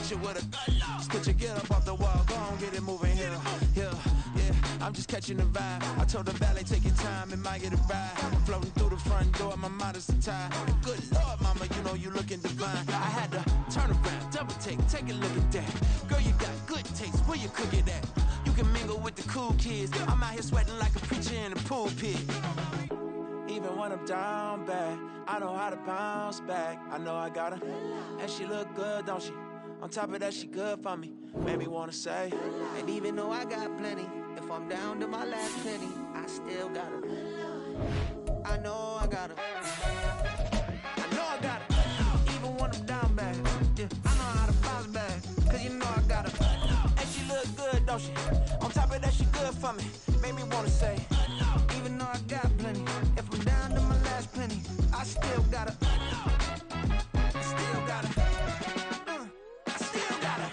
hit you with a stitch you, get up off the wall, go on, get it moving here, yeah. I'm just catching the vibe. I told the valet, take your time, it might get a ride. I'm floating through the front door, my modest attire. Good Lord, mama, you know you looking divine. I had to turn around, double take a look at that. Girl, you got good taste, where you cook it at? You can mingle with the cool kids. I'm out here sweating like a preacher in a pulpit. Even when I'm down bad, I know how to bounce back. I know I got her, and she look good, don't she? On top of that, she good for me. Made me wanna say, and even though I got plenty, if I'm down to my last penny, I still got her. I know I got her. I know I got her. Even when I'm down bad, yeah, I know how to bounce back. Cause you know I got her. And she look good, don't she? On top of that, she good for me. Made me wanna say, even though I got plenty, if I'm down to my last penny, I still got her. I still got her. I still got her.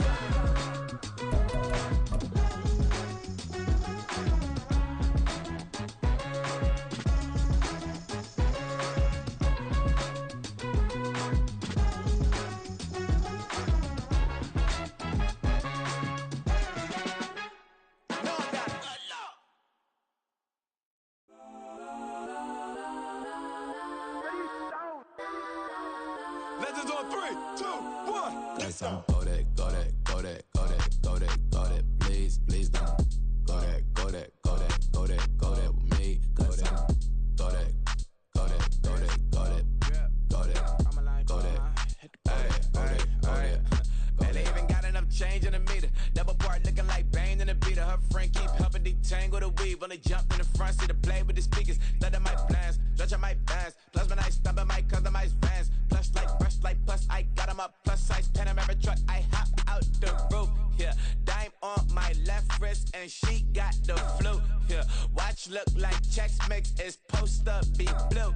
Legends on 3, 2, 1. Let's go that, go that, go that, go that, go that, go that. Please, please don't go that, go that, go that, go that, go that with me. Go that, go that, go that, go that, go that, go that, go that. Man, they even got enough change in the meter. Double part looking like Bane in the beater. Her friend keep helping detangle the weave. Only jumped in the front seat to play with the speakers. Thunder my plans, stretching my bands. Plus when I stumble my customized vans. Plush like brush like plus I got 'em up. Plus size Panamera truck. I hop out the roof. Yeah, dime on my left wrist and she got the flu. Yeah, watch look like Chex Mix is post up be blue.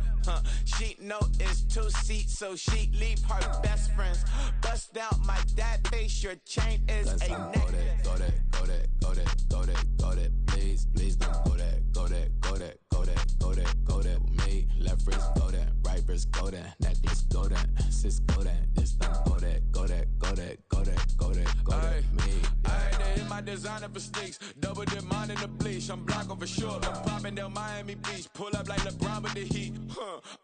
She know it's 2 seats, so she leave her best friends. Bust down my dad face. Your chain is Let's a go neck. that, go that, go that, go that, go that, go that. Please, please don't go that, go that, go that, go that, go that, go that with me. Left wrist go that, right wrist go that, necklace go that, sis go that, this don't go that, go that, go that, go that, go that, go that with me. I had to hit my designer for sneaks. Double dip mine in the bleach. I'm blocking for sure. I'm popping down Miami Beach. Pull up like LeBron with the heat.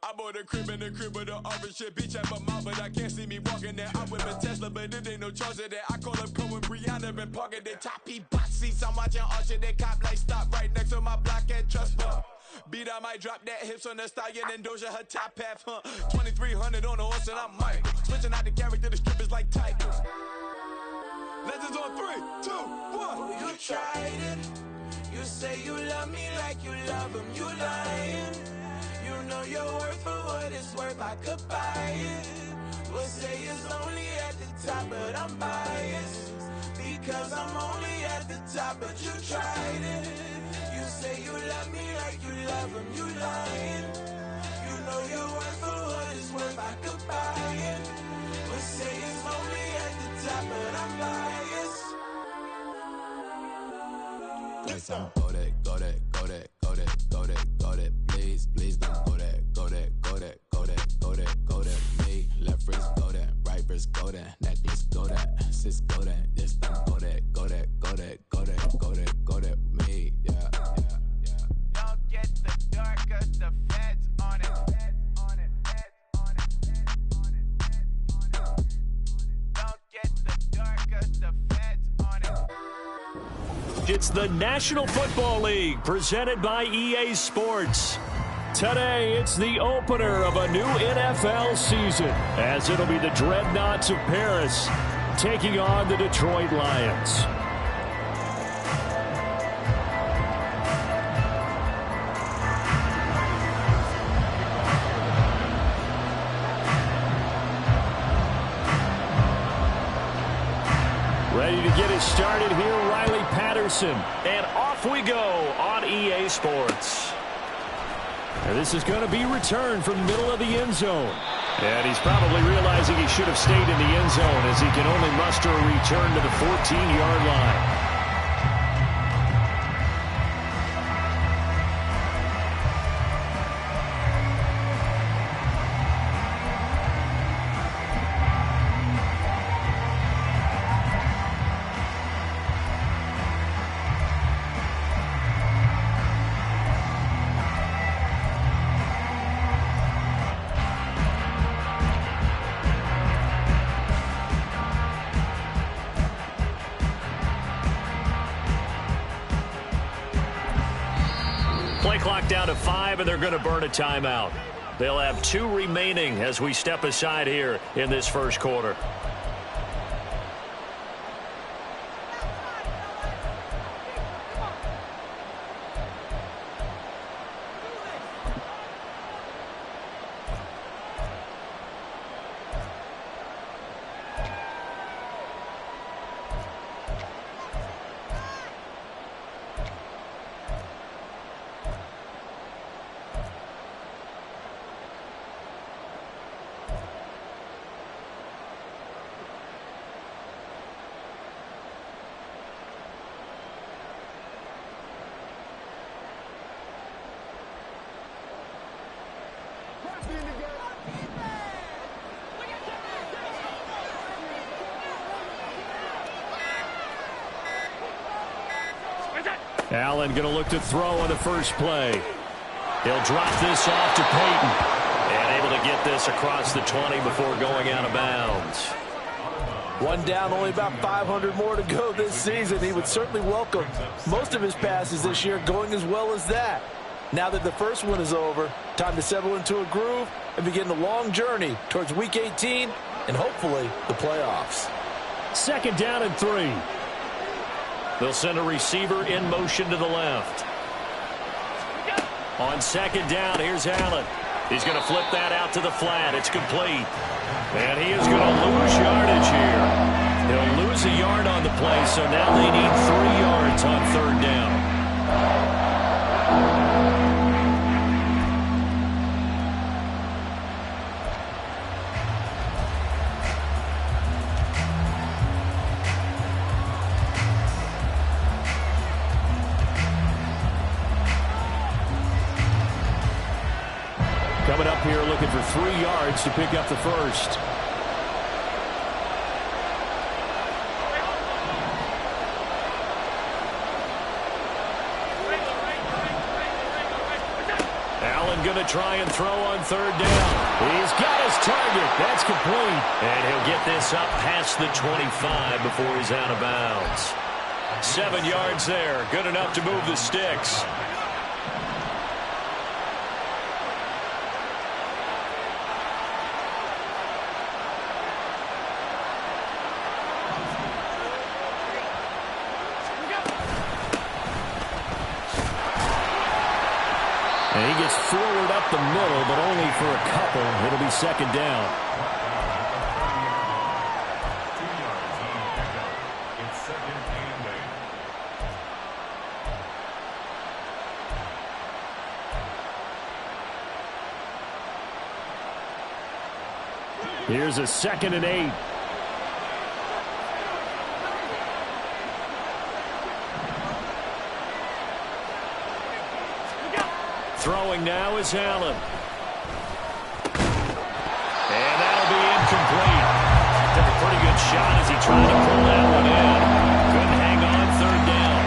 I bought a crib in the crib with the orange shit. Beach at my mouth, but I can't see me walking there. I whip a Tesla, but it ain't no charge of that. I call up Cohen, Brianna, and parking the top box seats. I'm watching Archer, they cop like stop right next to my block at Trust Bar. Beat, I might drop that hips on the stallion and Doja her top half, 2300 on the horse and I'm Mike. Switching out the character, the strippers like Tigers. Legends on 3, 2, 1. You tried it. You say you love me like you love him. You lying. You know your worth for what it's worth. I could buy it. We'll say it's only at the top, but I'm biased because I'm only at the top. But you tried it. You say you love me like you love him. You lying. You know your worth for what it's worth. I could buy it. We'll say it's only at the top, but I'm biased. Let's go that, go that, go that, go that, go that, go that. Please, please don't go that, go that, go that, go that, go that, go that with me. Left wrist go that, right wrist go that, necklace go that, sis go that, this don't go that, go that, go that, go that, go that, go that with me. Yeah, yeah, yeah. Don't get the dark, cause the feds on it. Feds on it, feds on it, feds on it, feds on it. Don't get the dark, cause the feds on it. It's the National Football League presented by EA Sports. Today, it's the opener of a new NFL season, as it'll be the Dreadnoughts of Paris taking on the Detroit Lions. Ready to get us started here, Riley Patterson. And off we go on EA Sports. And this is going to be returned from the middle of the end zone. And he's probably realizing he should have stayed in the end zone as he can only muster a return to the 14-yard line. clock down to 5, and they're going to burn a timeout. They'll have 2 remaining as we step aside here in this first quarter. Allen going to look to throw on the first play. He'll drop this off to Peyton. And able to get this across the 20 before going out of bounds. One down, only about 500 more to go this season. He would certainly welcome most of his passes this year going as well as that. Now that the first one is over, time to settle into a groove and begin the long journey towards Week 18 and hopefully the playoffs. 2nd down and 3. They'll send a receiver in motion to the left. On 2nd down, here's Allen. He's going to flip that out to the flat. It's complete. And he is going to lose yardage here. He'll lose a yard on the play, so now they need 3 yards on 3rd down. Coming up here looking for 3 yards to pick up the first. Allen going to try and throw on 3rd down. He's got his target. That's complete. And he'll get this up past the 25 before he's out of bounds. 7 yards there. Good enough to move the sticks. And he gets forward up the middle, but only for a couple. It'll be 2nd down. Here's a 2nd and 8. Throwing now is Allen. And that'll be incomplete. Took a pretty good shot as he tried to pull that one in. Couldn't hang on 3rd down.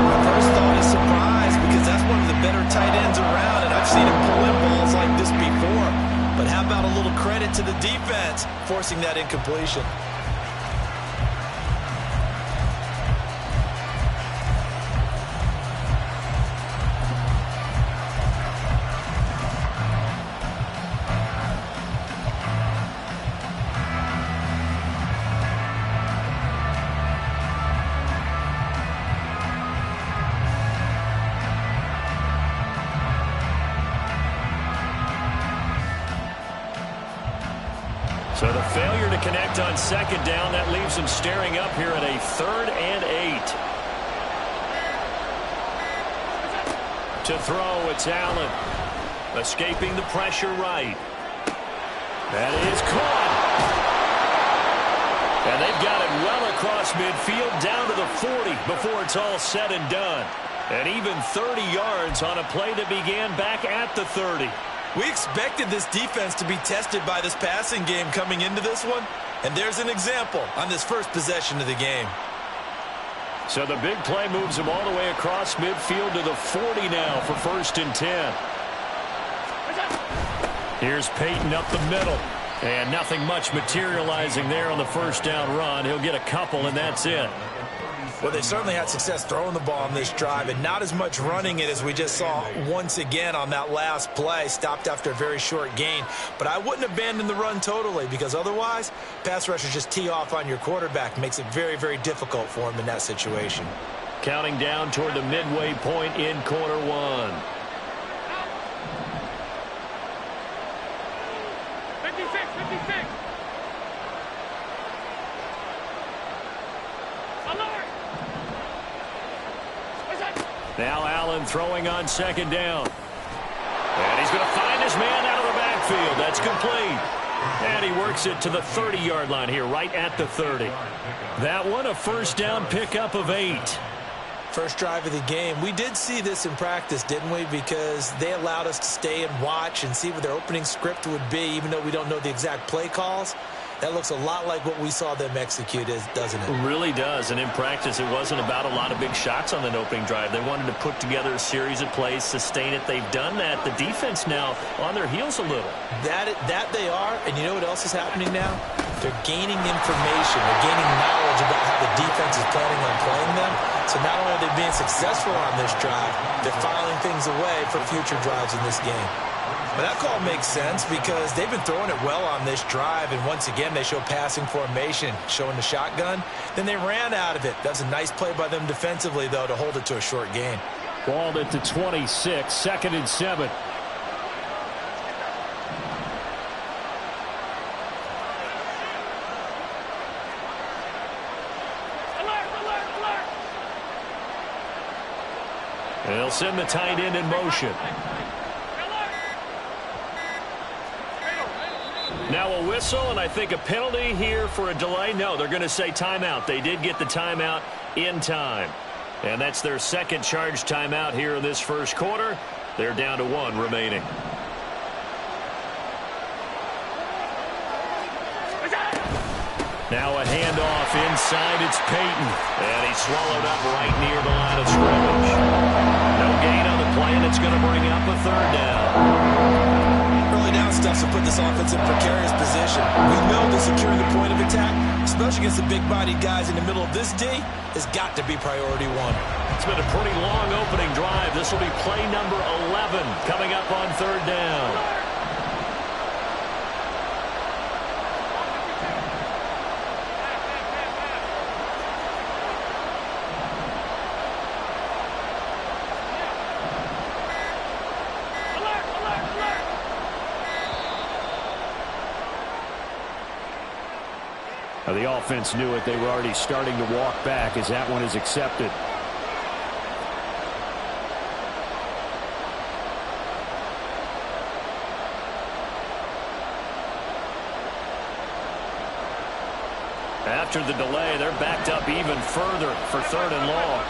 My first thought is surprise because that's one of the better tight ends around, and I've seen him pull in balls like this before. But how about a little credit to the defense forcing that incompletion? So the failure to connect on 2nd down, that leaves them staring up here at a 3rd and 8. To throw, it's Allen. Escaping the pressure right. That is caught. And they've got it well across midfield down to the 40 before it's all said and done. And even 30 yards on a play that began back at the 30. We expected this defense to be tested by this passing game coming into this one, and there's an example on this first possession of the game. So the big play moves them all the way across midfield to the 40 now for 1st and 10. Here's Peyton up the middle, and nothing much materializing there on the 1st down run. He'll get a couple, and that's it. Well, they certainly had success throwing the ball on this drive and not as much running it as we just saw once again on that last play. Stopped after a very short gain. But I wouldn't abandon the run totally because otherwise, pass rushers just tee off on your quarterback. Makes it very, very difficult for him in that situation. Counting down toward the midway point in quarter one. 56. Now Allen throwing on second down. And he's going to find his man out of the backfield. That's complete. And he works it to the 30-yard line here, right at the 30. That one, a first down pickup of 8. First drive of the game. We did see this in practice, didn't we? Because they allowed us to stay and watch and see what their opening script would be, even though we don't know the exact play calls. That looks a lot like what we saw them execute, doesn't it? It really does. And in practice, it wasn't about a lot of big shots on the opening drive. They wanted to put together a series of plays, sustain it. They've done that. The defense now on their heels a little. That they are. And you know what else is happening now? They're gaining information. They're gaining knowledge about how the defense is planning on playing them. So not only are they being successful on this drive, they're filing things away for future drives in this game. But that call makes sense because they've been throwing it well on this drive, and once again they show passing formation, showing the shotgun. Then they ran out of it. That's a nice play by them defensively, though, to hold it to a short gain. Balled at the 26, 2nd and 7. They'll send the tight end in motion. Now a whistle, and I think a penalty here for a delay. No, they're going to say timeout. They did get the timeout in time. And that's their second charge timeout here in this first quarter. They're down to 1 remaining. Now a handoff inside. It's Peyton. And he's swallowed up right near the line of scrimmage. No gain on the play, and it's going to bring up a 3rd down. Early down stuff to put this offense in precarious position. We know that securing the point of attack, especially against the big-bodied guys in the middle of this D, has got to be priority 1. It's been a pretty long opening drive. This will be play number 11 coming up on 3rd down. The offense knew it. They were already starting to walk back as that one is accepted. After the delay, they're backed up even further for 3rd and long.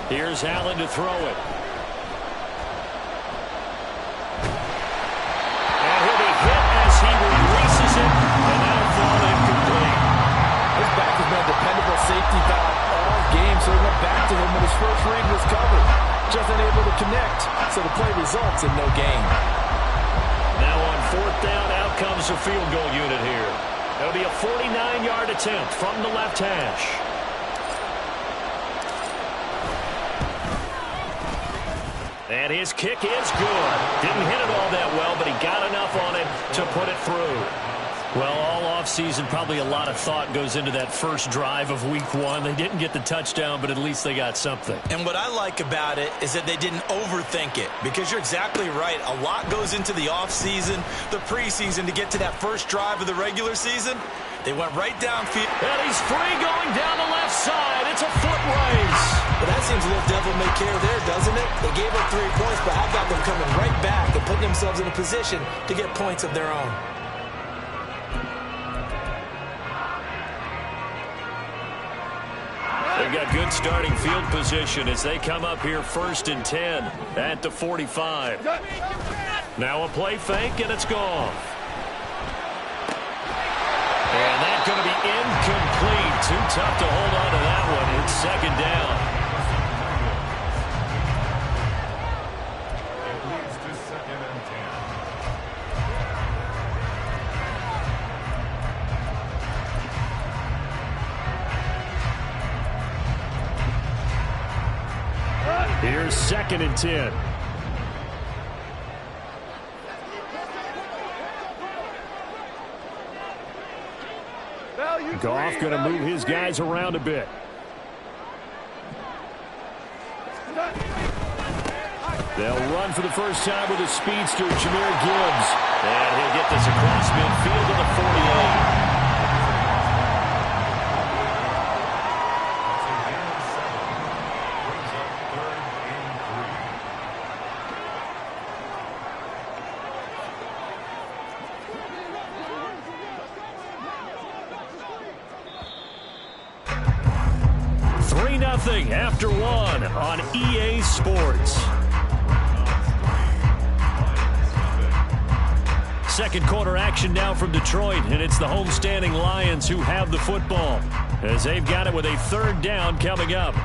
Here's Allen to throw it. And he'll be hit as he releases it, and that'll fall incomplete. His back has been a dependable safety valve all game, so he went back to him when his first read was covered. Just unable to connect, so the play results in no gain. Now on 4th down, out comes the field goal unit here. It'll be a 49-yard attempt from the left hash. And his kick is good. Didn't hit it all that well, but he got enough on it to put it through. Well, all offseason, probably a lot of thought goes into that first drive of week 1. They didn't get the touchdown, but at least they got something. And what I like about it is that they didn't overthink it, because you're exactly right. A lot goes into the offseason, the preseason, to get to that first drive of the regular season. They went right downfield. And he's free going down the left side. It's a foot race. But that seems a little devil-may-care there, doesn't it? They gave up 3 points, but how about them coming right back and putting themselves in a position to get points of their own? they've got good starting field position as they come up here 1st and 10 at the 45. Now a play fake, and it's gone. And that's going to be incomplete. Too tough to hold on to that one. It's 2nd down. Here's 2nd and 10. Goff going to move his guys around a bit. They'll run for the first time with a speedster, Jahmyr Gibbs. And he'll get this across midfield to the 48. 3-0 after 1 on EA Sports. Second quarter action now from Detroit, and it's the homestanding Lions who have the football as they've got it with a 3rd down coming up.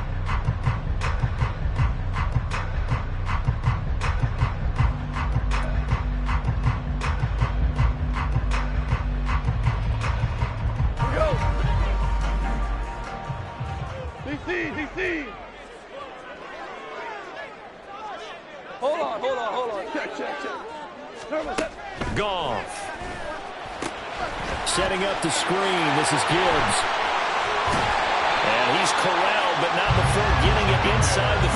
DC! Hold on. Check. Goff. Setting up the screen. This is Gibbs. And he's corralled, but not before getting it inside the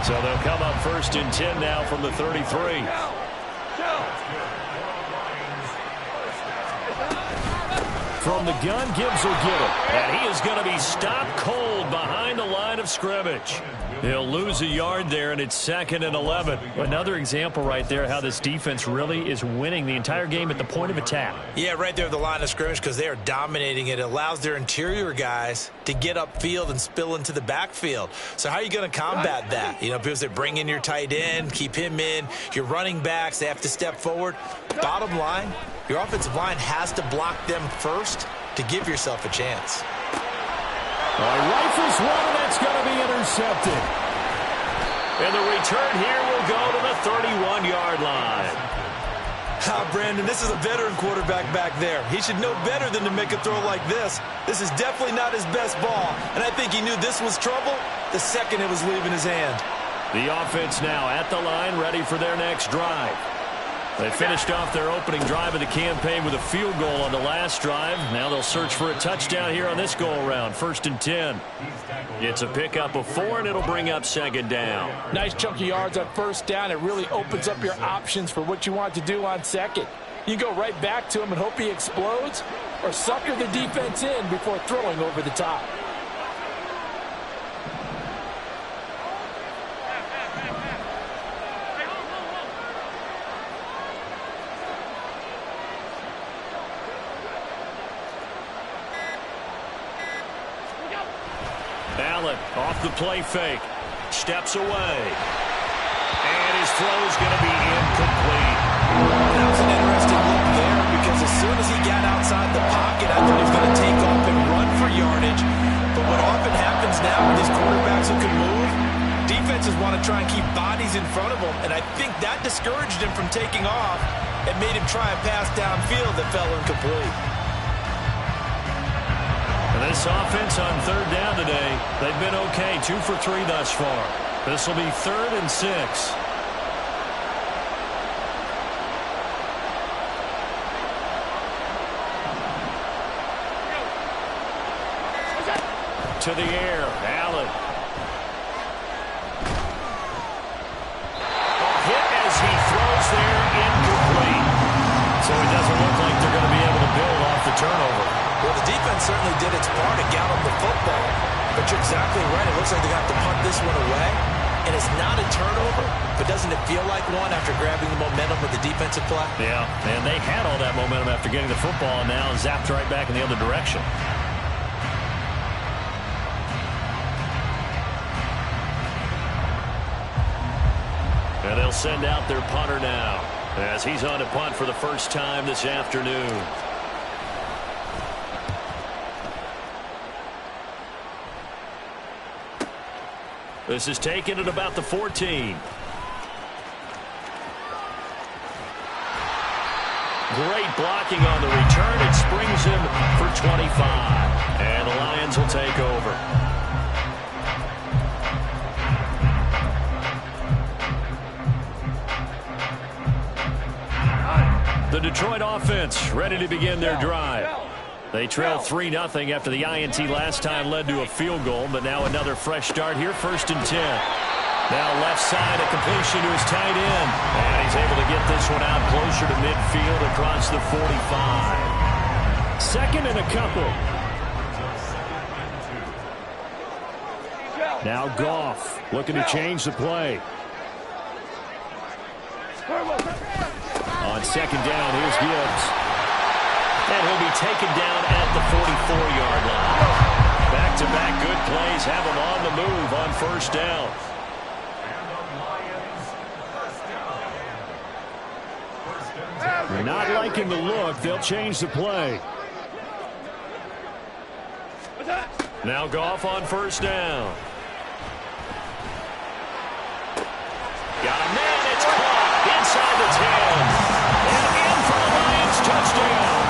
35. So they'll come up 1st and 10 now from the 33. From the gun, Gibbs will get it. And he is going to be stopped cold behind the line of scrimmage. He'll lose a yard there, and it's 2nd and 11. Another example right there how this defense really is winning the entire game at the point of attack. Yeah, right there at the line of scrimmage because they are dominating it. It allows their interior guys to get upfield and spill into the backfield. So how are you going to combat that? You know, because they bring in your tight end, keep him in. Your running backs, they have to step forward. Bottom line, your offensive line has to block them first to give yourself a chance. Rifles one, and that's going to be intercepted. And the return here will go to the 31-yard line. Brandon, this is a veteran quarterback back there. He should know better than to make a throw like this. This is definitely not his best ball, and I think he knew this was trouble the second it was leaving his hand. The offense now at the line, ready for their next drive. They finished off their opening drive of the campaign with a field goal on the last drive. Now they'll search for a touchdown here on this go-around. 1st and 10. It's a pickup of 4, and it'll bring up 2nd down. Nice chunk of yards on 1st down. It really opens up your options for what you want to do on 2nd. You go right back to him and hope he explodes, or sucker the defense in before throwing over the top. Allen off the play fake. Steps away. And his throw is going to be incomplete. That was an interesting look there because as soon as he got outside the pocket, I thought he was going to take off and run for yardage. But what often happens now with these quarterbacks who can move, defenses want to try and keep bodies in front of them. And I think that discouraged him from taking off and made him try a pass downfield that fell incomplete. And this offense on 3rd down today, they've been okay. 2 for 3 thus far. This will be 3rd and 6. To the air, Allen. A hit as he throws there, incomplete. So it doesn't look like they're going to be able to build off the turnover. Well, the defense certainly did its part to gallop the football. But you're exactly right. It looks like they're going to have to punt this one away. And it's not a turnover, but doesn't it feel like one after grabbing the momentum with the defensive play? Yeah, and they had all that momentum after getting the football and now zapped right back in the other direction. send out their punter now, as he's on to punt for the first time this afternoon. This is taken at about the 14. Great blocking on the return. It springs him for 25. And the Lions will take over. The Detroit offense ready to begin their drive. They trailed 3-0 after the INT last time led to a field goal, but now another fresh start here, 1st and 10. Now left side, a completion to his tight end. And he's able to get this one out closer to midfield across the 45. 2nd and a couple. Now Goff looking to change the play. On 2nd down, here's Gibbs. And he'll be taken down at the 44-yard line. Back-to-back good plays have him on the move on 1st down. They're not liking the look. They'll change the play. Now Goff on 1st down. Got a man. It's caught inside the 10. And in for the Lions touchdown.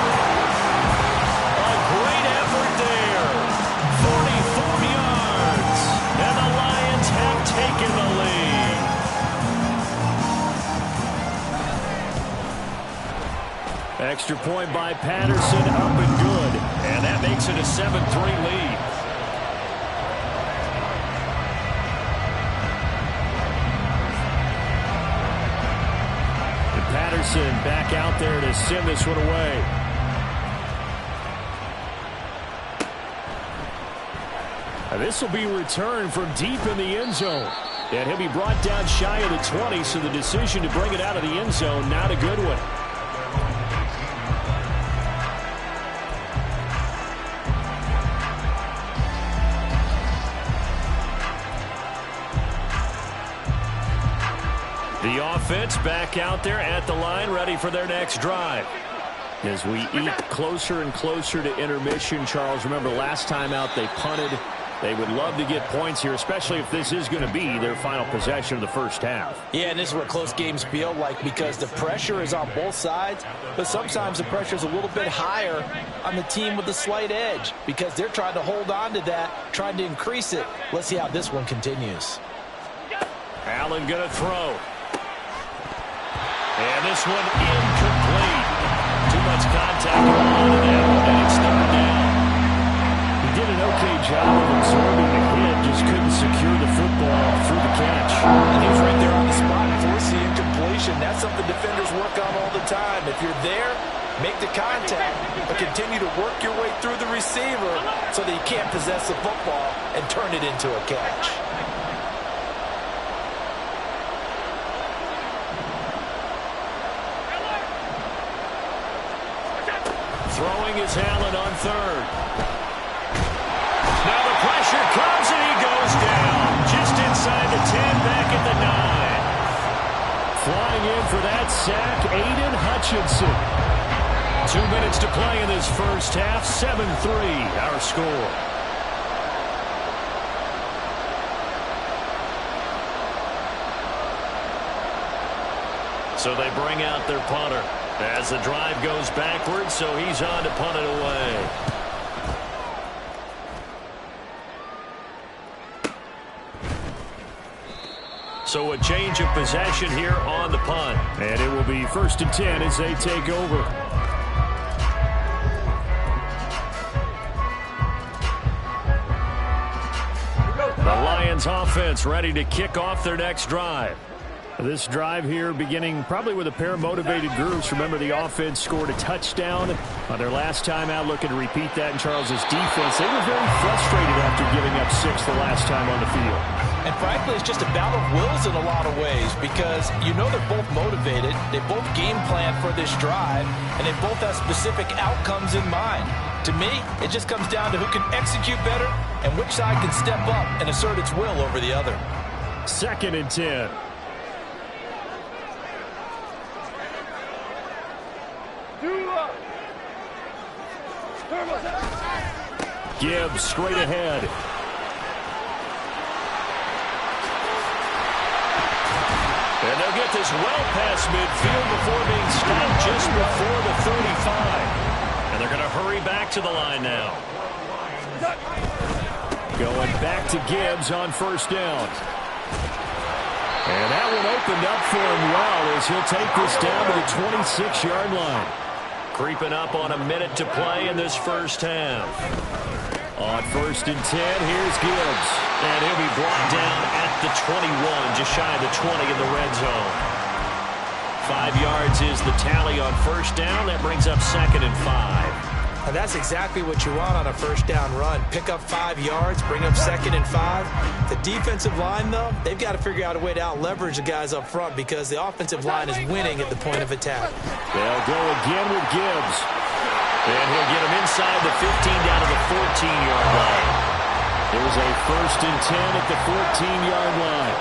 A great effort there. 44 yards. And the Lions have taken the lead. Extra point by Patterson, up and good. And that makes it a 7-3 lead. And Patterson back out there to send this one away. And this will be returned from deep in the end zone. And he'll be brought down shy of the 20, so the decision to bring it out of the end zone, not a good one. The offense back out there at the line, ready for their next drive. As we eat closer and closer to intermission, Charles, remember last time out they punted. They would love to get points here, especially if this is going to be their final possession of the first half. Yeah, and this is what close games feel like, because the pressure is on both sides, but sometimes the pressure is a little bit higher on the team with the slight edge because they're trying to hold on to that, trying to increase it. Let's see how this one continues. Allen going to throw. And this one incomplete. Too much contact on that one, and it's third down. He did an okay job of absorbing the hit, just couldn't secure the football through the catch. And he was right there on the spot, force the incompletion. That's something defenders work on all the time. If you're there, make the contact, but continue to work your way through the receiver so that you can't possess the football and turn it into a catch. Throwing is Allen on 3rd. Now the pressure comes and he goes down. Just inside the 10, back at the 9. Flying in for that sack, Aiden Hutchinson. 2 minutes to play in this first half. 7-3 our score. So they bring out their punter as the drive goes backwards, so he's on to punt it away. So a change of possession here on the punt. And it will be 1st and 10 as they take over. The Lions offense ready to kick off their next drive. This drive here beginning probably with a pair of motivated groups. Remember, the offense scored a touchdown on their last time out, looking to repeat that in Charles's defense. They were very frustrated after giving up 6 the last time on the field. And frankly, it's just a battle of wills in a lot of ways, because you know they're both motivated, they both game plan for this drive, and they both have specific outcomes in mind. To me, it just comes down to who can execute better and which side can step up and assert its will over the other. 2nd and 10. Gibbs straight ahead. And they'll get this well past midfield before being stopped just before the 35. And they're going to hurry back to the line now. Going back to Gibbs on first down. And that one opened up for him well as he'll take this down to the 26-yard line. Creeping up on a minute to play in this first half. On 1st and 10, here's Gibbs. And he'll be brought down at the 21, just shy of the 20 in the red zone. 5 yards is the tally on first down. That brings up 2nd and 5. And that's exactly what you want on a first down run. Pick up 5 yards, bring up 2nd and 5. The defensive line, though, they've got to figure out a way to out-leverage the guys up front because the offensive line is winning at the point of attack. They'll go again with Gibbs. And he'll get him inside the 15 down to the 14-yard line. There's a 1st and 10 at the 14-yard line.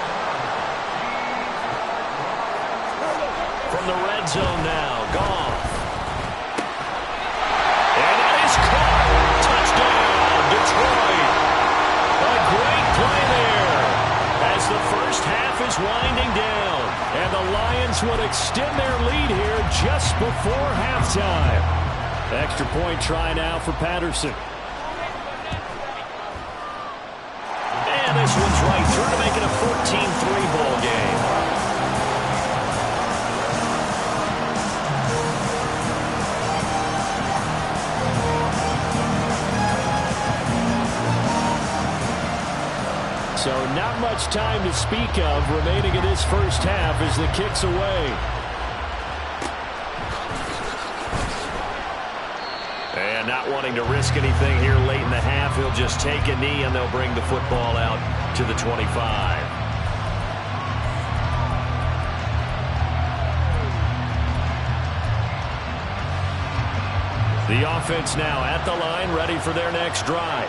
From the red zone now, Goff. And that is caught. Touchdown, Detroit. A great play there as the first half is winding down. And the Lions would extend their lead here just before halftime. Extra point try now for Patterson. And this one's right through to make it a 14-3 ball game. So not much time to speak of remaining in this first half as the kick's away. And not wanting to risk anything here late in the half, he'll just take a knee and they'll bring the football out to the 25. The offense now at the line, ready for their next drive.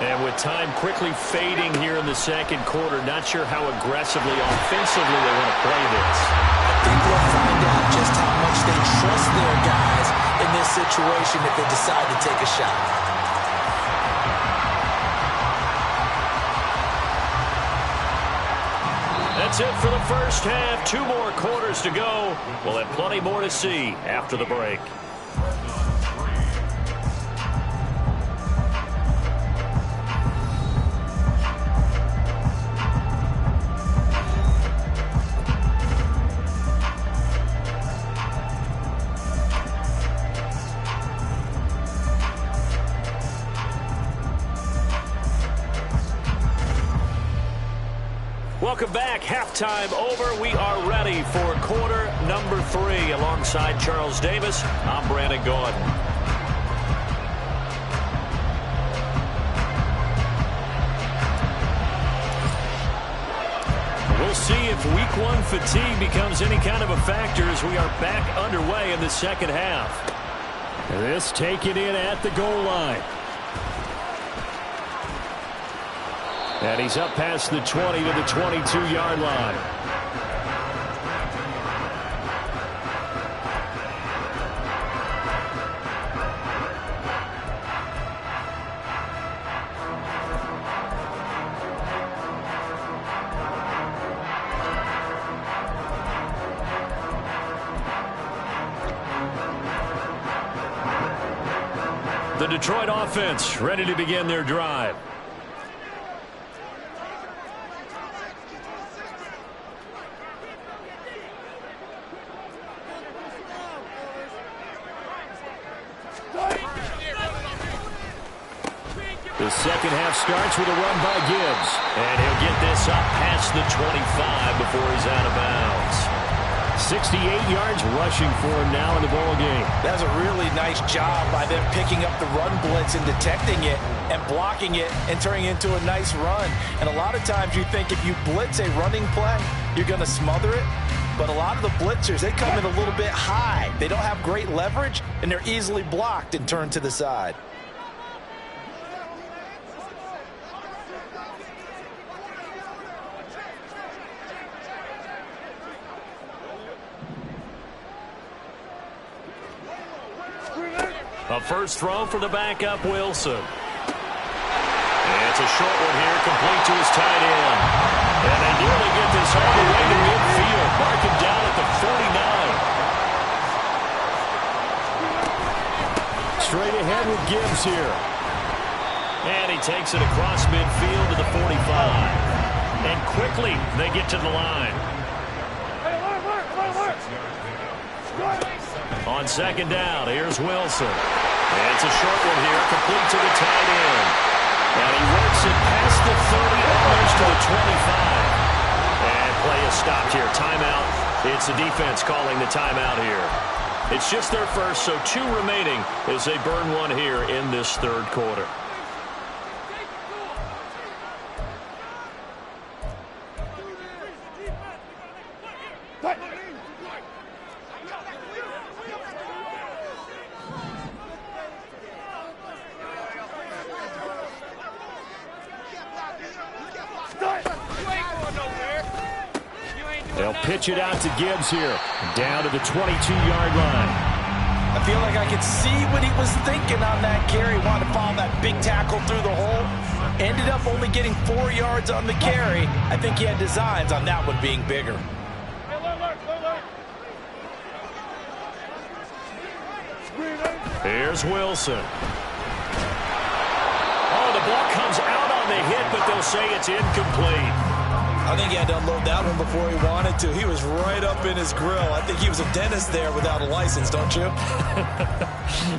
And with time quickly fading here in the second quarter, not sure how aggressively offensively they want to play this. I think we'll find out just how much they trust their guys in this situation if they decide to take a shot. That's it for the first half. 2 more quarters to go. We'll have plenty more to see after the break. Welcome back. Halftime over. We are ready for quarter number 3. Alongside Charles Davis, I'm Brandon Gaudin. We'll see if week 1 fatigue becomes any kind of a factor as we are back underway in the second half. This taken in at the goal line. And he's up past the 20 to the 22-yard line. The Detroit offense ready to begin their drive. The second half starts with a run by Gibbs. And he'll get this up past the 25 before he's out of bounds. 68 yards rushing for him now in the ball game. That's a really nice job by them picking up the run blitz and detecting it and blocking it and turning it into a nice run. And a lot of times you think if you blitz a running play, you're going to smother it. But a lot of the blitzers, they come in a little bit high. They don't have great leverage, and they're easily blocked and turned to the side. A first throw for the backup Wilson. And it's a short one here, complete to his tight end. And they nearly get this all the way to midfield. Mark him down at the 49. Straight ahead with Gibbs here. And he takes it across midfield to the 45. And quickly they get to the line. On second down, here's Wilson. And it's a short one here, complete to the tight end. And he works it past the 30, almost to the 25. And play is stopped here. Timeout. It's the defense calling the timeout here. It's just their first, so 2 remaining as they burn one here in this third quarter. They'll pitch it out to Gibbs here, down to the 22-yard line. I feel like I could see what he was thinking on that carry. Wanted to follow that big tackle through the hole. Ended up only getting 4 yards on the carry. I think he had designs on that one being bigger. Here's Wilson. Oh, the ball comes out on the hit, but they'll say it's incomplete. I think he had to unload that one before he wanted to. He was right up in his grill. I think he was a dentist there without a license, don't you?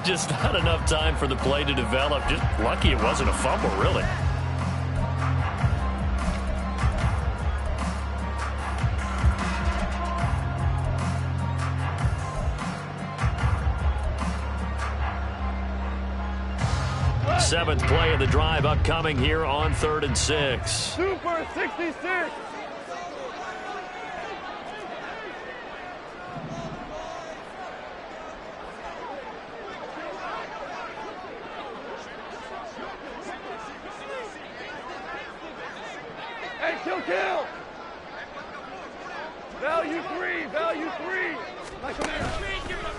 Just not enough time for the play to develop. Just lucky it wasn't a fumble, really. Seventh play of the drive upcoming here on 3rd and 6. Super 66. Hey, kill. Value 3.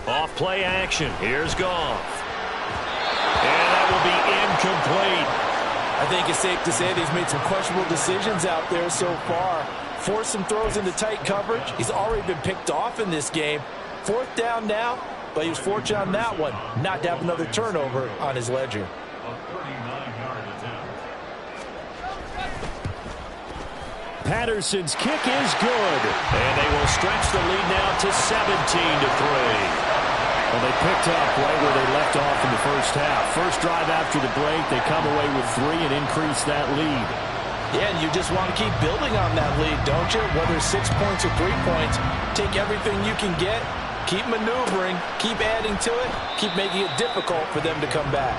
Off play action. Here's Goff. And that will be incomplete. I think it's safe to say that he's made some questionable decisions out there so far. Forced some throws into tight coverage. He's already been picked off in this game. 4th down now, but he was fortunate on that one not to have another turnover on his ledger. Patterson's kick is good. And they will stretch the lead now to 17-3. Well, they picked up right where they left off in the first half. First drive after the break, they come away with 3 and increase that lead. Yeah, and you just want to keep building on that lead, don't you? Whether it's 6 points or 3 points, take everything you can get, keep maneuvering, keep adding to it, keep making it difficult for them to come back.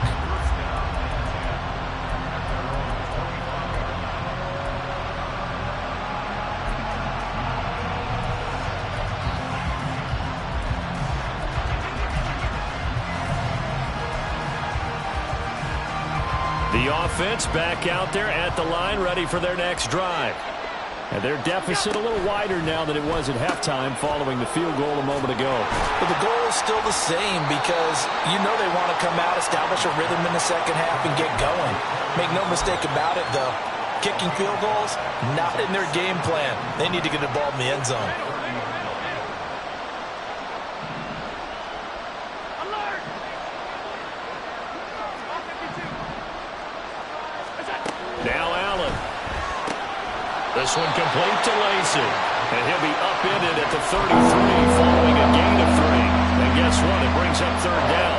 The offense back out there at the line, ready for their next drive. And their deficit a little wider now than it was at halftime following the field goal a moment ago. But the goal is still the same because you know they want to come out, establish a rhythm in the second half, and get going. Make no mistake about it, though. Kicking field goals, not in their game plan. They need to get the ball in the end zone. Now Allen. This one complete to Lacey. And he'll be upended at the 33 following a gain of 3. And guess what? It brings up 3rd down.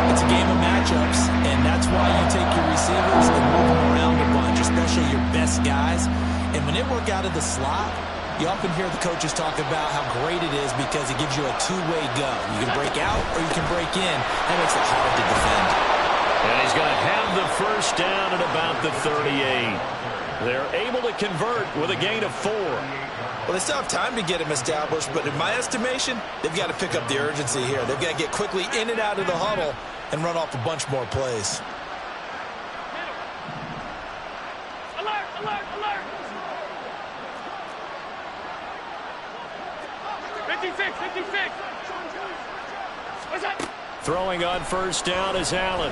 It's a game of matchups, and that's why you take your receivers and move them around a bunch, especially your best guys. And when they work out of the slot, you often hear the coaches talk about how great it is because it gives you a two-way go. You can break out or you can break in. That makes it hard to defend. And he's going to have the first down at about the 38. They're able to convert with a gain of 4. Well, they still have time to get him established, but in my estimation, they've got to pick up the urgency here. They've got to get quickly in and out of the huddle and run off a bunch more plays. Alert, alert, alert! 56, 56! What's that? Throwing on first down is Allen.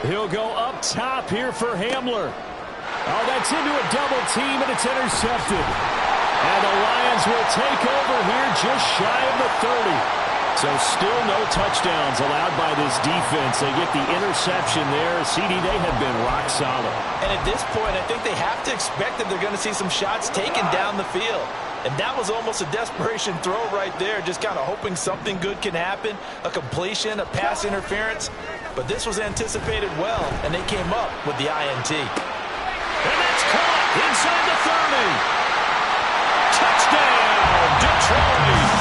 He'll go up top here for Hamler. Oh, that's into a double team, and it's intercepted. And the Lions will take over here just shy of the 30. So still no touchdowns allowed by this defense. They get the interception there. CD, they have been rock solid. And at this point, I think they have to expect that they're going to see some shots taken down the field. And that was almost a desperation throw right there, just kind of hoping something good can happen, a completion, a pass interference. But this was anticipated well, and they came up with the INT. And that's caught inside the 30. Touchdown, Detroit.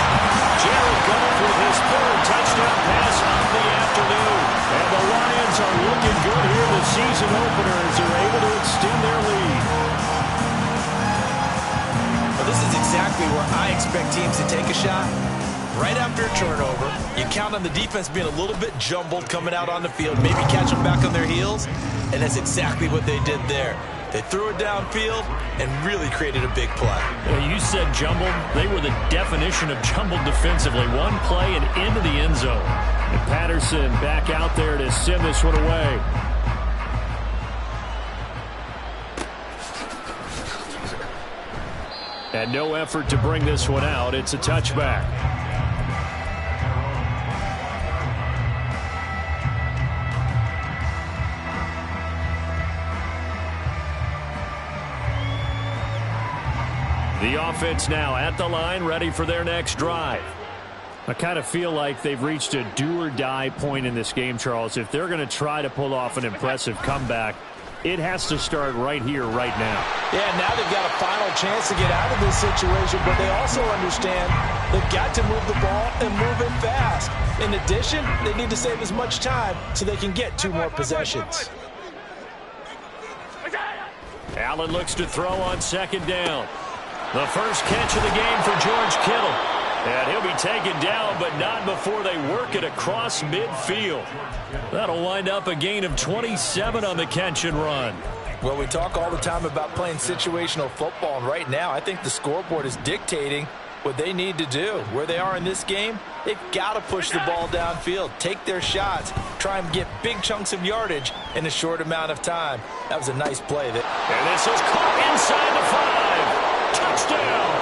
Jared Goff with his third touchdown pass of the afternoon. And the Lions are looking good here in the season opener as they're able to extend their lead. Well, this is exactly where I expect teams to take a shot. Right after a turnover, you count on the defense being a little bit jumbled coming out on the field, maybe catch them back on their heels, and that's exactly what they did there. They threw it downfield and really created a big play. Well, you said jumbled. They were the definition of jumbled defensively. One play and into the end zone. And Patterson back out there to send this one away. And no effort to bring this one out. It's a touchback. The offense now at the line, ready for their next drive. I kind of feel like they've reached a do-or-die point in this game, Charles. If they're going to try to pull off an impressive comeback, it has to start right here, right now. Yeah, now they've got a final chance to get out of this situation, but they also understand they've got to move the ball and move it fast. In addition, they need to save as much time so they can get 2 more possessions. Allen looks to throw on second down. The first catch of the game for George Kittle. And he'll be taken down, but not before they work it across midfield. That'll wind up a gain of 27 on the catch and run. Well, we talk all the time about playing situational football, and right now I think the scoreboard is dictating what they need to do. Where they are in this game, they've got to push the ball downfield, take their shots, try and get big chunks of yardage in a short amount of time. That was a nice play. And this is caught inside the 5. Touchdown!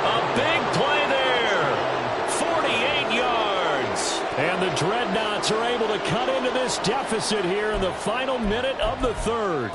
A big play there. 48 yards. And the Dreadnoughts are able to cut into this deficit here in the final minute of the third.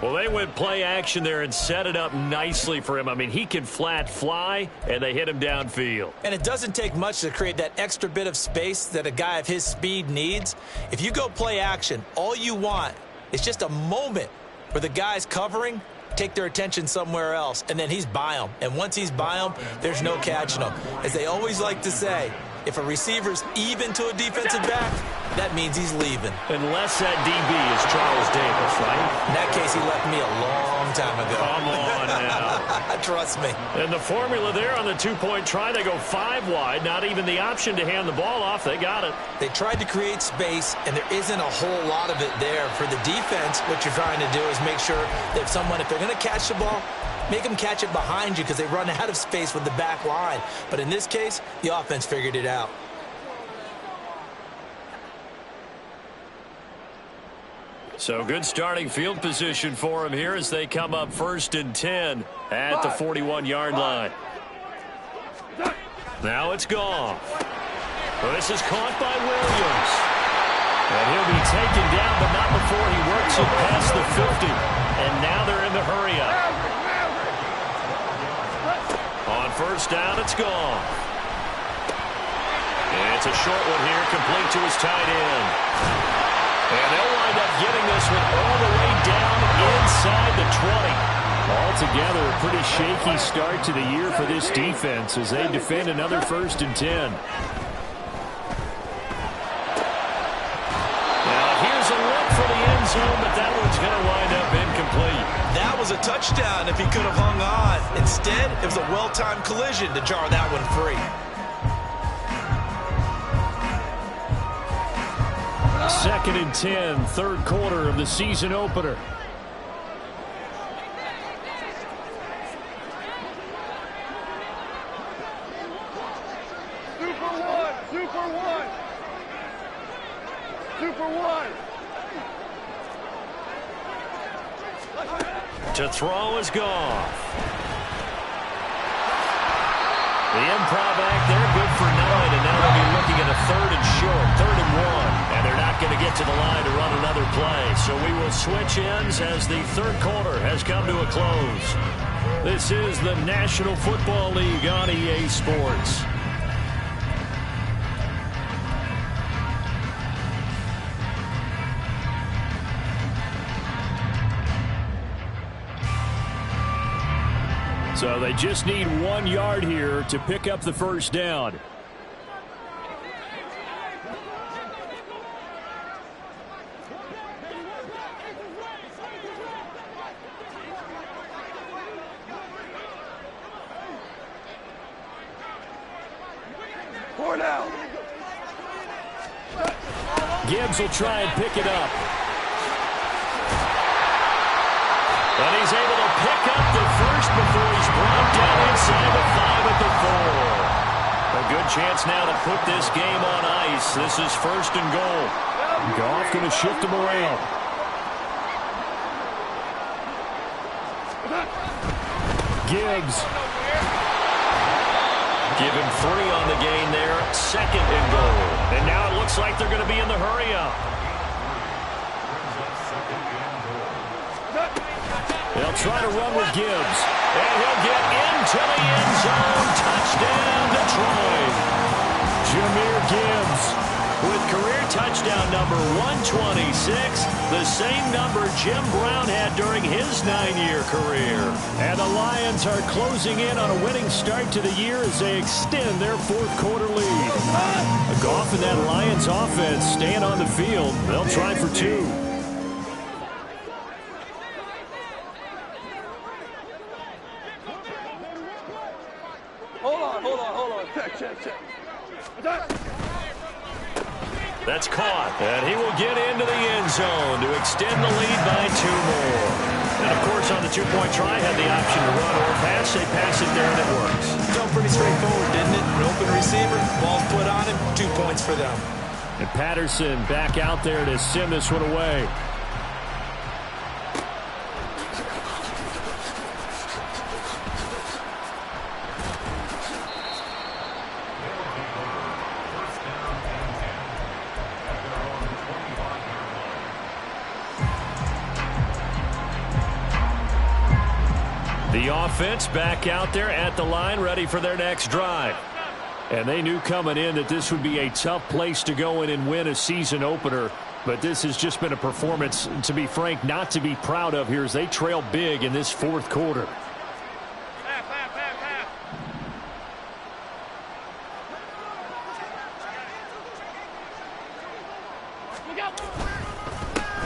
Well, they went play action there and set it up nicely for him. I mean, he can flat fly, and they hit him downfield. And it doesn't take much to create that extra bit of space that a guy of his speed needs. If you go play action, all you want is just a moment where the guy's covering, take their attention somewhere else, and then he's by them. And once he's by them, there's no catching them. As they always like to say, if a receiver's even to a defensive back, that means he's leaving. Unless that DB is Charles Davis, right? In that case, he left me a long time ago. Come on now. Trust me. And the formula there on the 2-point try, they go 5 wide. Not even the option to hand the ball off. They got it. They tried to create space, and there isn't a whole lot of it there. For the defense, what you're trying to do is make sure that if they're going to catch the ball, make them catch it behind you because they run out of space with the back line. But in this case, the offense figured it out. So good starting field position for him here as they come up 1st and 10 at the 41-yard line. Now it's gone. Well, this is caught by Williams. And he'll be taken down, but not before he works it past the 50. And now they're in the hurry-up. On first down, it's gone. And it's a short one here, complete to his tight end. And they'll wind up getting this one all the way down inside the 20. Altogether, a pretty shaky start to the year for this defense as they defend another 1st and 10. Now, here's a look for the end zone, but that one's going to wind up incomplete. That was a touchdown if he could have hung on. Instead, it was a well-timed collision to jar that one free. 2nd and 10, 3rd quarter of the season opener. Super 1. To throw is Goff. The improv act there, good for 9, and now they'll be looking at a 3rd and short, 3rd and 1. And they're not going to get to the line to run another play. So we will switch ends as the 3rd quarter has come to a close. This is the National Football League on EA Sports. So they just need 1 yard here to pick up the first down. Gibbs will try and pick it up. And he's able to pick up the first before he's brought down inside the 5 at the 4. A good chance now to put this game on ice. This is 1st and goal. Goff going to shift him around. Gibbs. Give him 3 on the gain there. 2nd and goal. And now it looks like they're going to be in the hurry-up. They'll try to run with Gibbs. And he'll get into the end zone. Touchdown, Detroit. Jahmyr Gibbs with career touchdown number 126, the same number Jim Brown had during his 9-year career. And the Lions are closing in on a winning start to the year as they extend their 4th quarter lead. Goff and that Lions offense staying on the field. They'll try for 2. Hold on. Check. That's caught, and he will get into the end zone to extend the lead by 2 more. And, of course, on the 2-point try, had the option to run or pass. They pass it there, and it works. Felt pretty straightforward, didn't it? An open receiver, ball's put on him, 2 points for them. And Patterson back out there to send this one away. The offense back out there at the line, ready for their next drive. And they knew coming in that this would be a tough place to go in and win a season opener. But this has just been a performance, to be frank, not to be proud of here as they trail big in this 4th quarter.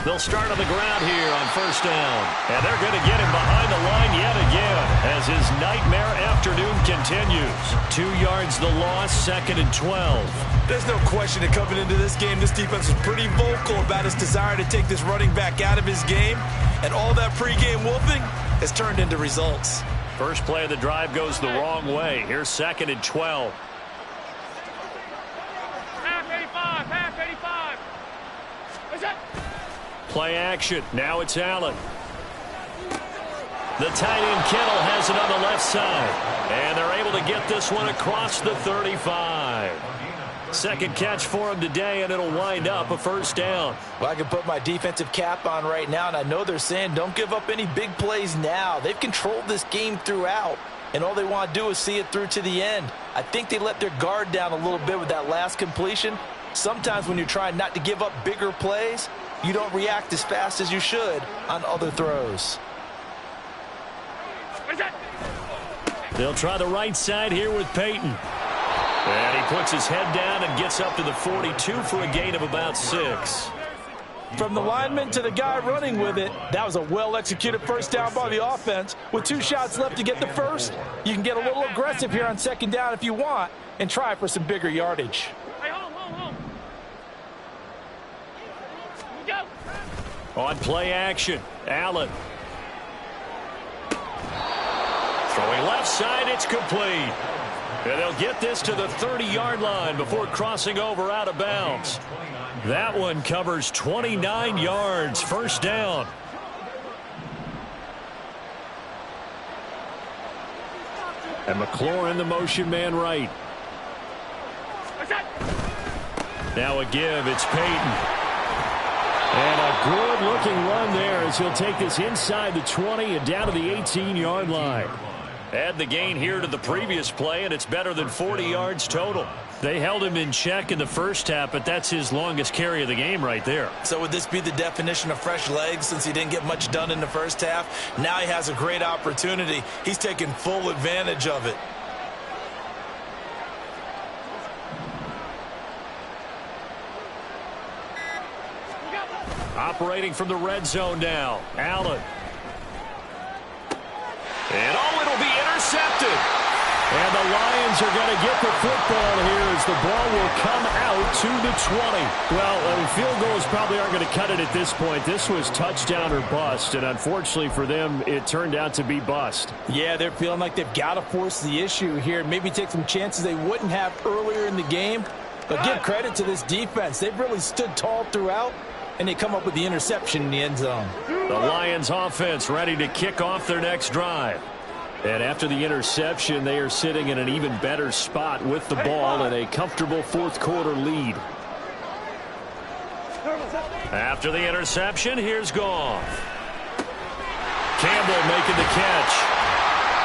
They'll start on the ground here on 1st down. And they're going to get him behind the line yet again as his nightmare afternoon continues. 2 yards the loss, 2nd and 12. There's no question that coming into this game, this defense was pretty vocal about its desire to take this running back out of his game. And all that pregame wolfing has turned into results. First play of the drive goes the wrong way. Here's 2nd and 12. Half 85. What's that? Play action. Now it's Allen. The tight end Kittle has it on the left side. And they're able to get this one across the 35. 2nd catch for him today, and it'll wind up a 1st down. Well, I can put my defensive cap on right now, and I know they're saying don't give up any big plays now. They've controlled this game throughout, and all they want to do is see it through to the end. I think they let their guard down a little bit with that last completion. Sometimes when you're trying not to give up bigger plays, you don't react as fast as you should on other throws. They'll try the right side here with Peyton. And he puts his head down and gets up to the 42 for a gain of about 6. From the lineman to the guy running with it, that was a well-executed 1st down by the offense. With 2 shots left to get the first, you can get a little aggressive here on 2nd down if you want and try for some bigger yardage. Hey, hold. On play action, Allen. Throwing left side, it's complete. And they'll get this to the 30-yard line before crossing over out of bounds. That one covers 29 yards, 1st down. And McLaurin, the motion man right. Now a give. It's Peyton. And a good-looking run there as he'll take this inside the 20 and down to the 18-yard line. Add the gain here to the previous play, and it's better than 40 yards total. They held him in check in the first half, but that's his longest carry of the game right there. So would this be the definition of fresh legs since he didn't get much done in the first half? Now he has a great opportunity. He's taking full advantage of it. Operating from the red zone now. Allen. And it'll be intercepted. And the Lions are going to get the football here as the ball will come out to the 20. Well, field goals probably aren't going to cut it at this point. This was touchdown or bust, and unfortunately for them, it turned out to be bust. Yeah, they're feeling like they've got to force the issue here. Maybe take some chances they wouldn't have earlier in the game. But give credit to this defense. They've really stood tall throughout, and they come up with the interception in the end zone. The Lions offense ready to kick off their next drive. And after the interception, they are sitting in an even better spot with the ball and a comfortable fourth-quarter lead. After the interception, here's Goff. Campbell making the catch.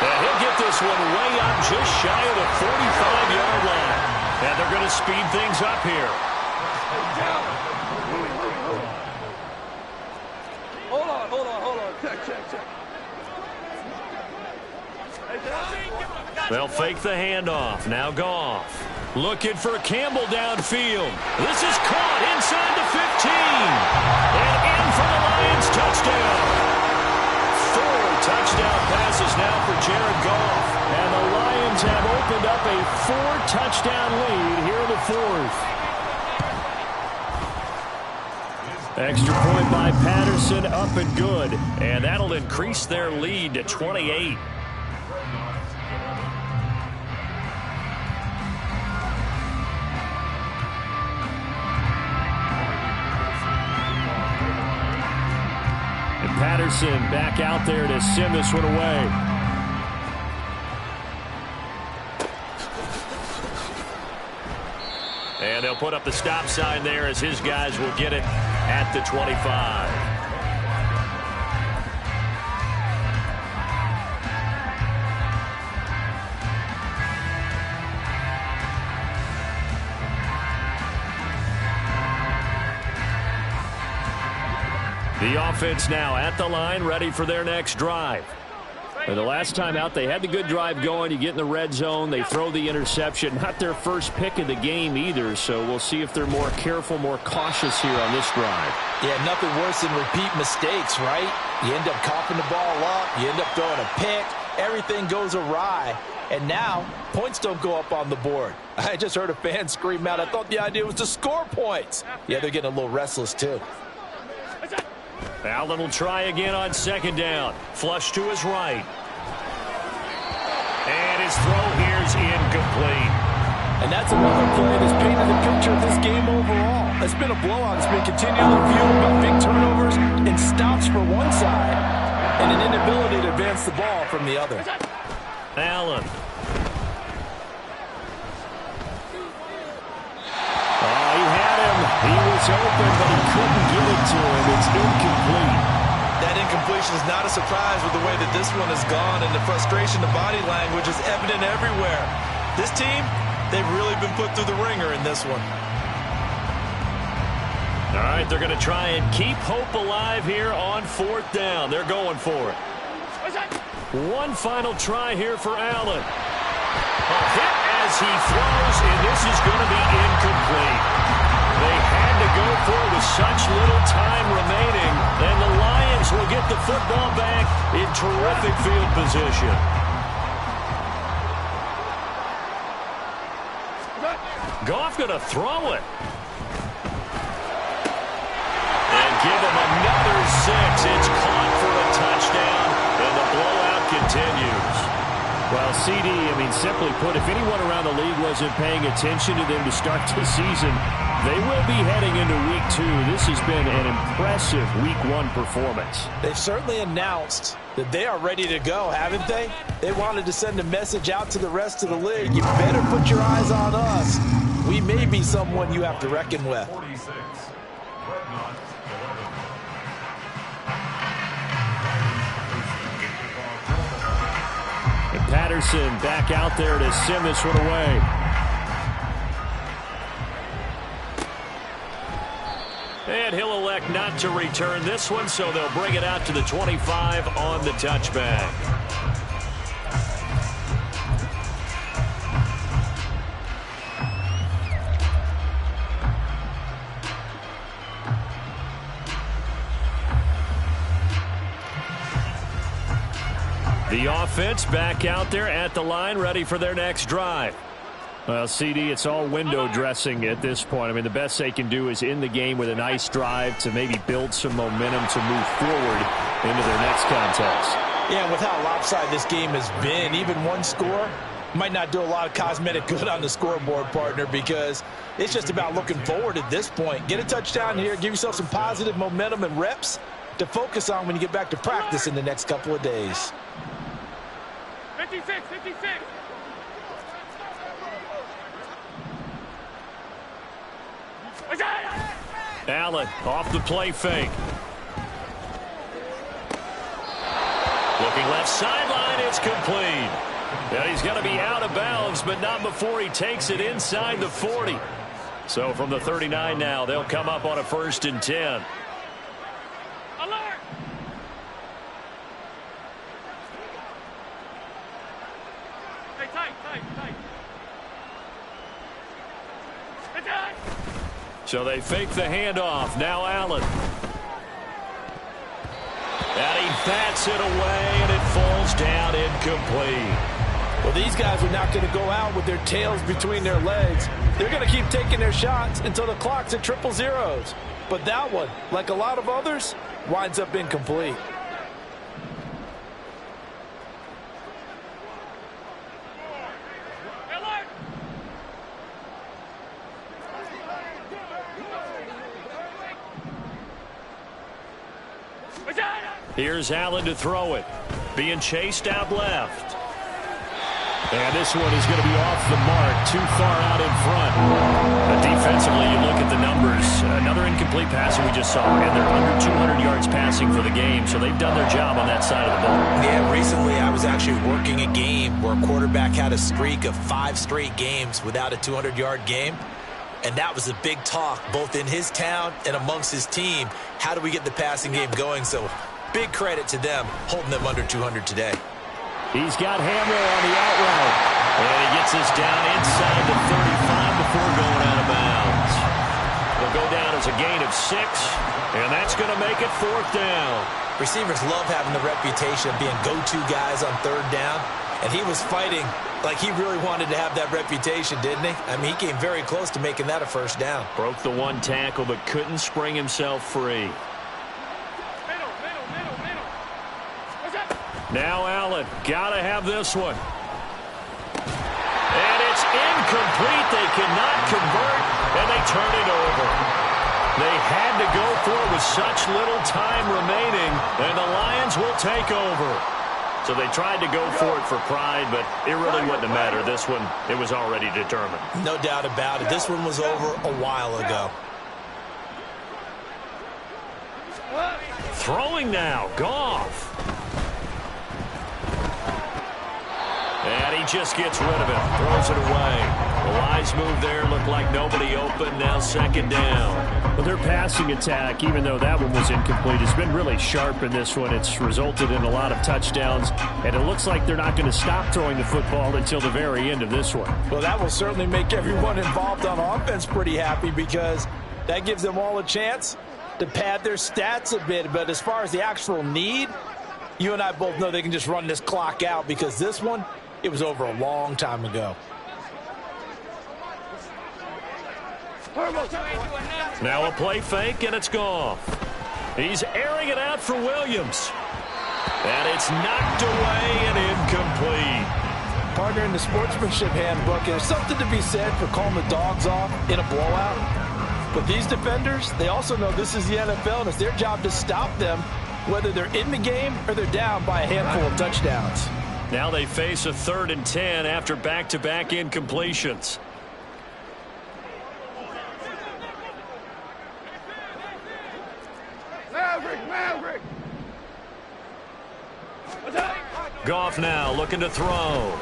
And he'll get this one way up just shy of the 45-yard line. And they're going to speed things up here. Hold on. Check. They'll fake the handoff. Now Goff. Looking for Campbell downfield. This is caught inside the 15. And in for the Lions touchdown. 4 touchdown passes now for Jared Goff. And the Lions have opened up a 4-touchdown lead here in the fourth. Extra point by Patterson, up and good. And that'll increase their lead to 28. And Patterson back out there to send this one away. And they'll put up the stop sign there as his guys will get it at the 25. The offense now at the line, ready for their next drive. And the last time out, they had the good drive going. You get in the red zone, they throw the interception. Not their first pick of the game either, so we'll see if they're more careful, more cautious here on this drive. Yeah, nothing worse than repeat mistakes, right? You end up coughing the ball up, you end up throwing a pick, everything goes awry, and now points don't go up on the board. I just heard a fan scream out, I thought the idea was to score points. Yeah, they're getting a little restless too. Allen will try again on second down. Flush to his right. And his throw here's incomplete. And that's another play that's painted the picture of this game overall. It's been a blowout. It's been continually fueled by big turnovers and stops for one side and an inability to advance the ball from the other. Allen. Oh, he had him. He was open, but he couldn't get it to him. It's incomplete. That incompletion is not a surprise with the way that this one has gone, and the frustration, the body language is evident everywhere. This team, they've really been put through the ringer in this one. All right, they're going to try and keep hope alive here on fourth down. They're going for it. One final try here for Allen. A hit as he throws, and this is going to be incomplete. They had to go for it with such little time remaining, and the Lions will get the football back in terrific field position. Goff going to throw it. And give him another 6. It's caught for a touchdown, and the blowout continues. Well, CD, simply put, if anyone around the league wasn't paying attention to them to start the season, They will be heading into week 2. This has been an impressive week 1 performance. They've certainly announced that they are ready to go, haven't they? They wanted to send a message out to the rest of the league. You better put your eyes on us. We may be someone you have to reckon with. And Patterson back out there to send this one away. And he'll elect not to return this one, so they'll bring it out to the 25 on the touchback. The offense back out there at the line, ready for their next drive. Well, CD, it's all window dressing at this point. I mean, the best they can do is in the game with a nice drive to maybe build some momentum to move forward into their next contest. Yeah, with how lopsided this game has been, even one score might not do a lot of cosmetic good on the scoreboard, partner, because it's just about looking forward at this point. Get a touchdown here, give yourself some positive momentum and reps to focus on when you get back to practice in the next couple of days. 56. Allen off the play fake. Looking left sideline, it's complete. Yeah, he's going to be out of bounds, but not before he takes it inside the 40. So from the 39 now, they'll come up on a 1st and 10. Alert! Hey, tight. So they fake the handoff. Now Allen. And he bats it away, and it falls down incomplete. Well, these guys are not going to go out with their tails between their legs. They're going to keep taking their shots until the clock's at 000. But that one, like a lot of others, winds up incomplete. Here's Allen to throw it. Being chased out left. And this one is going to be off the mark, too far out in front. But defensively, you look at the numbers. Another incomplete pass we just saw, and they're under 200 yards passing for the game, so they've done their job on that side of the ball. Yeah, recently I was actually working a game where a quarterback had a streak of 5 straight games without a 200-yard game. And that was a big talk, both in his town and amongst his team. How do we get the passing game going? So big credit to them, holding them under 200 today. He's got Hamler on the out route. And he gets us down inside the 35 before going out of bounds. It'll go down as a gain of 6, and that's going to make it 4th down. Receivers love having the reputation of being go-to guys on 3rd down, and he was fighting like he really wanted to have that reputation, didn't he? I mean, he came very close to making that a 1st down. Broke the 1 tackle, but couldn't spring himself free. Now Allen, gotta have this one. And it's incomplete. They cannot convert, and they turn it over. They had to go for it with such little time remaining, and the Lions will take over. So they tried to go for it for pride, but it really wouldn't have mattered. This one, it was already determined. No doubt about it. This one was over a while ago. Throwing now, Goff. And he just gets rid of it, throws it away. The wise move there, looked like nobody open, now 2nd down. Well, their passing attack, even though that one was incomplete, has been really sharp in this one. It's resulted in a lot of touchdowns, and it looks like they're not going to stop throwing the football until the very end of this one. Well, that will certainly make everyone involved on offense pretty happy, because that gives them all a chance to pad their stats a bit. But as far as the actual need, you and I both know they can just run this clock out, because this one, it was over a long time ago. Now a play fake, and it's gone. He's airing it out for Williams. And it's knocked away and incomplete. Partner, in the sportsmanship handbook, there's something to be said for calling the dogs off in a blowout. But these defenders, they also know this is the NFL, and it's their job to stop them, whether they're in the game or they're down by a handful of touchdowns. Now they face a 3rd and 10 after back-to-back incompletions. Maverick! Goff now looking to throw.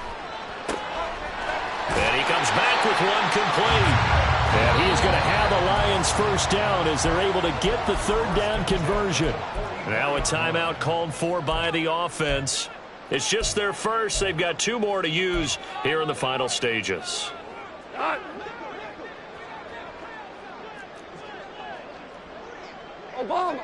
And he comes back with one complete. And he is going to have the Lions first down as they're able to get the 3rd down conversion. Now a timeout called for by the offense. It's just their first. They've got 2 more to use here in the final stages. Obama!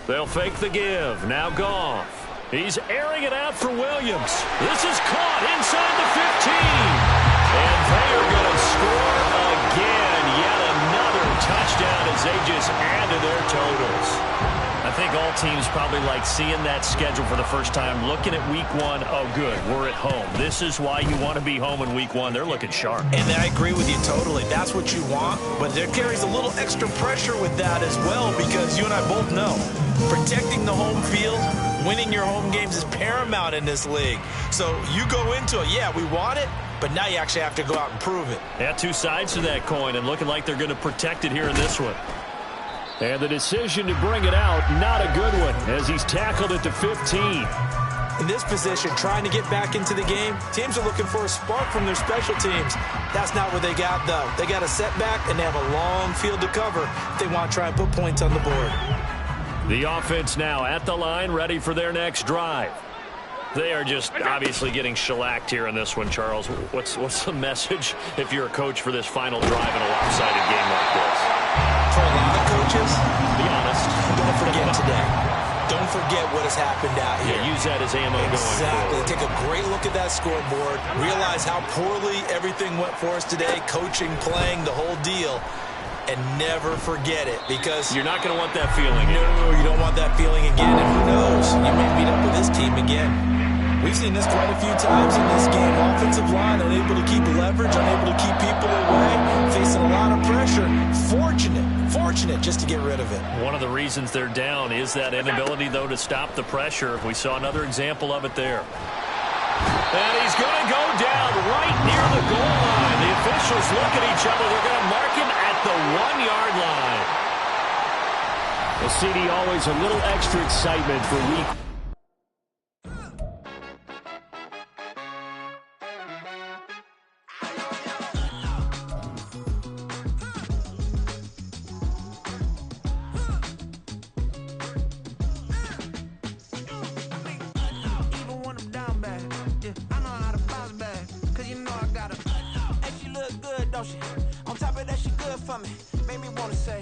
They'll fake the give. Now Goff. He's airing it out for Williams. This is caught inside the 15. And they are going to score again. Yet another touchdown as they just add to their totals. I think all teams probably like seeing that schedule for the first time, looking at week 1. Oh, good, we're at home. This is why you want to be home in week 1. They're looking sharp. And I agree with you totally. That's what you want. But there carries a little extra pressure with that as well, because you and I both know protecting the home field, winning your home games is paramount in this league. So you go into it, yeah, we want it, but now you actually have to go out and prove it. Yeah, 2 sides to that coin, and looking like they're going to protect it here in this one. And the decision to bring it out, not a good one, as he's tackled at the 15. In this position, trying to get back into the game, teams are looking for a spark from their special teams. That's not what they got, though. They got a setback, and they have a long field to cover if they want to try and put points on the board. The offense now at the line, ready for their next drive. They are just obviously getting shellacked here in this one, Charles. What's the message if you're a coach for this final drive in a lopsided game like this? For a lot of coaches, be honest, don't forget today. Don't forget what has happened out here. Yeah, use that as ammo going forward. Take a great look at that scoreboard. Realize how poorly everything went for us today, coaching, playing, the whole deal. And never forget it, because you're not going to want that feeling. No, you don't want that feeling again. And who knows, you may meet up with this team again. We've seen this quite a few times in this game. Offensive line unable to keep leverage, unable to keep people away, facing a lot of pressure. Fortunate just to get rid of it. One of the reasons they're down is that inability, though, to stop the pressure. We saw another example of it there. And he's going to go down right near the goal line. The officials look at each other. They're going to mark him at the 1-yard line. Well, CD, always a little extra excitement for week. On top of that, she good for me. Made me wanna say,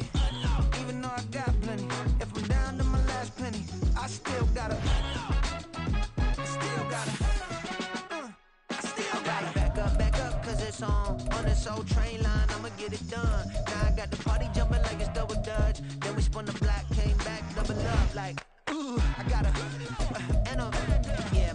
even though I got plenty, if I'm down to my last penny, I still gotta back up, cause it's on this old train line, I'ma get it done. Now I got the party jumping like it's double dutch. Then we spun the block, came back, double up, like, ooh, I got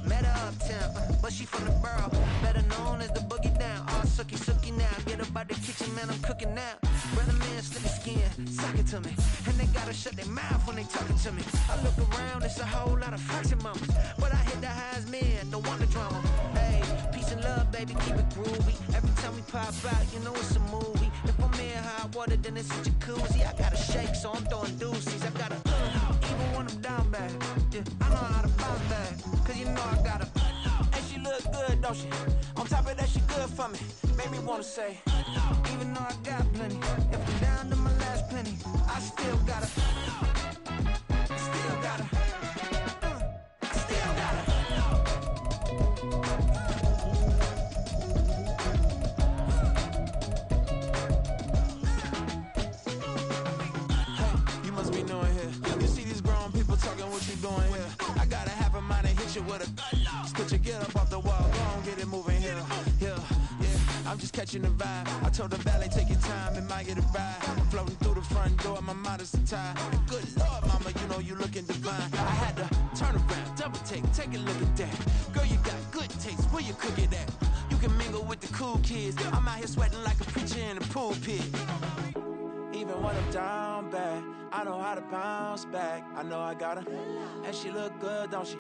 met her uptown, but she from the borough, better known as the boogie down. All sookie now, get up out the kitchen, man, I'm cooking now. Brother man, slip his skin, suck it to me, and they gotta shut their mouth when they talking to me. I look around, it's a whole lot of fraction mamas, but I hit the highs, man, don't want the drama. Hey, peace and love, baby, keep it groovy. Every time we pop out, you know it's a movie. If I'm in hot water, then it's a jacuzzi. I gotta shake, so I'm throwing deuces. I gotta, even when I'm down bad, yeah, I know how to bounce back, cause you know I gotta. And she look good, don't she? On top of that, she good for me. Made me wanna say, even though I got plenty, if I'm down to my last penny, I still gotta. Get up off the wall, go on, get it moving here, yeah, I'm just catching the vibe. I told the valet, take your time, it might get a ride. Floating through the front door, my mind is tied. Good Lord, mama, you know you looking divine. I had to turn around, double take a look at that. Girl, you got good taste, where you cook it at? You can mingle with the cool kids, I'm out here sweating like a preacher in a pulpit. Even when I'm down bad, I know how to bounce back. I know I got her, and she look good, don't she?